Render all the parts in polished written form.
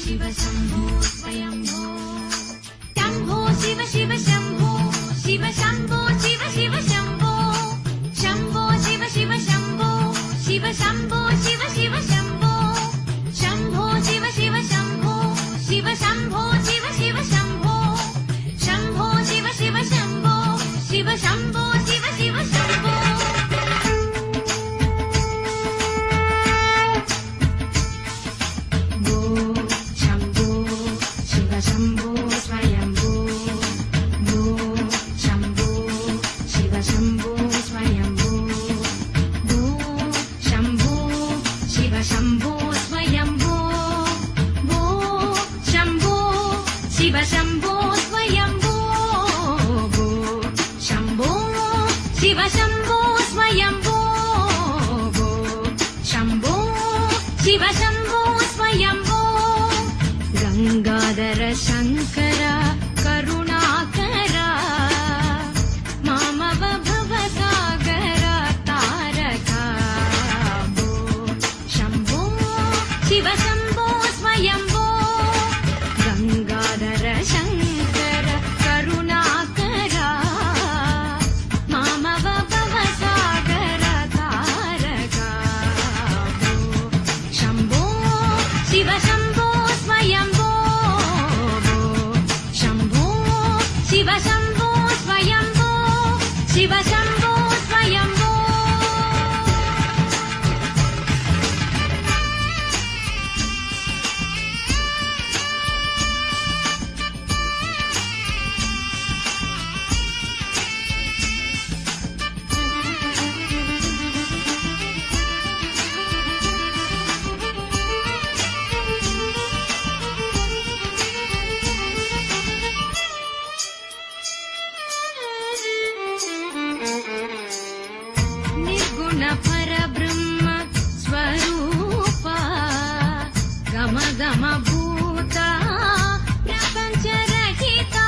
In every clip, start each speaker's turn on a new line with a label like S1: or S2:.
S1: शिव शम्भो स्वयम्भो शम्भो शिव शिव शम्भो शिव शम्भो शिव शिव शम्भो शम्भो शिव शिव शम्भो शिव शम्भो शिव शिव शम्भो शम्भो शिव शिव शम्भो शिव शम्भो शिव शिव शम्भो शम्भो शिव शिव शम्भो शिव शम्भो शिव शिव शम्भो शम्भो स्वयम्भो भो शम्भो शिव शम्भो स्वयम्भो भो शम्भो शिव शम्भो स्वयम्भो भो शम्भो शिव शम्भो स्वयम्भो भो शम्भो शिव शम्भो स्वयम्भो भो शम्भो शिव शम्भो स्वयम्भो गंगाधर शंकर करुणाकर मामव भवसागर तारका भो शम्भो शिव शम्भो स्वयम्भो गंगाधर शंकर करुणाकर मामव भवसागर तारका भो शम्भो शिव शम्भो स्वयम्भो शिव शम्भो स्वयम्भो शिव शम्भो स्वयम्भो परब्रह्म स्वरूप गम गम भूता प्रपंच रहिता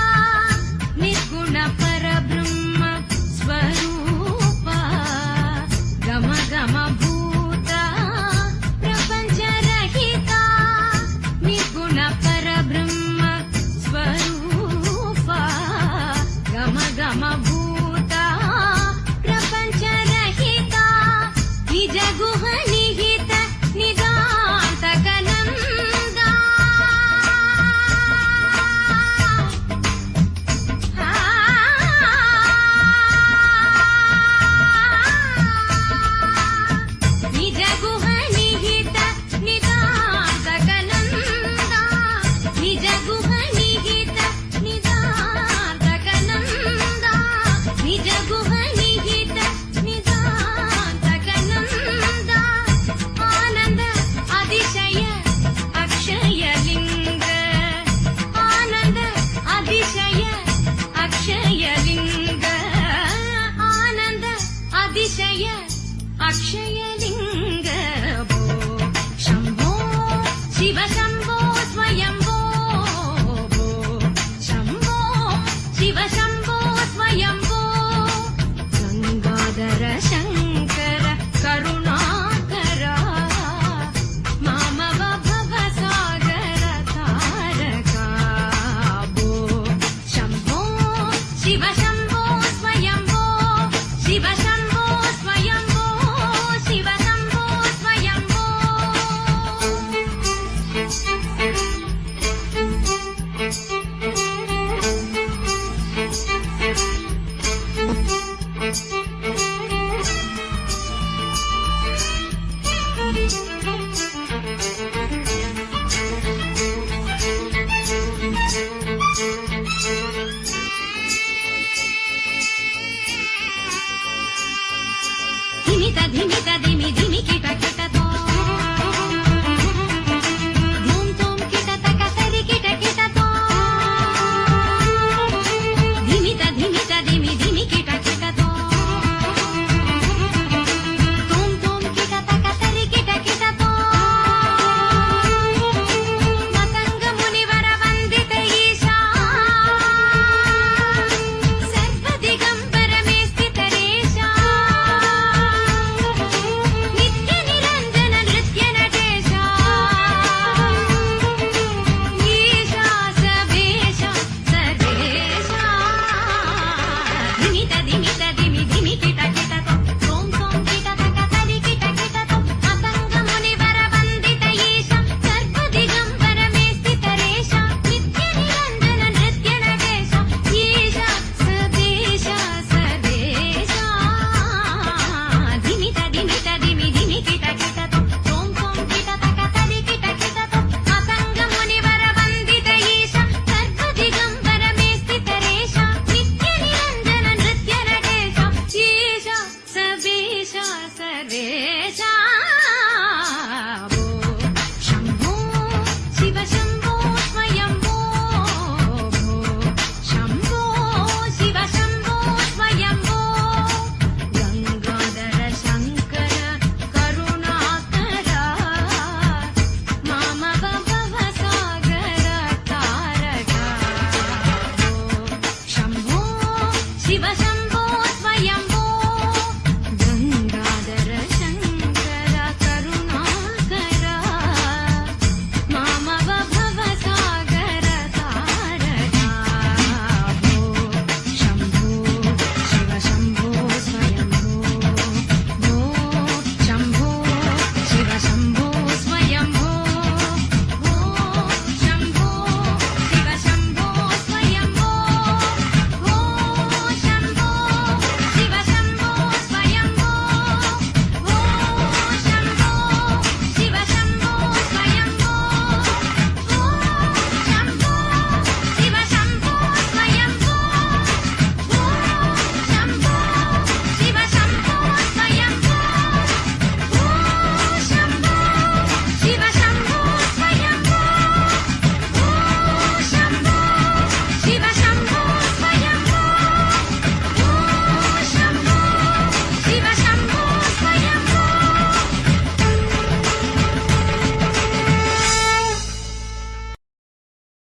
S1: निर्गुण परब्रह्म स्वरूप गम गम भूता प्रपंच रहिता निर्गुण परब्रह्म स्वरूप गम गम भूता प्रपंच रहिता निज गुह निहित निदांत कनंदा निज गुह निहित निदांत कनंदा निज गुह निहित निदांत कनंदा निज गुह निहित निदांत कनंदा आनंद अतिशय अक्षय लिंग आनंद अतिशय अक्षय लिंग आनंद अतिशय अक्षय लिंग भो शम्भो शिव शम्भो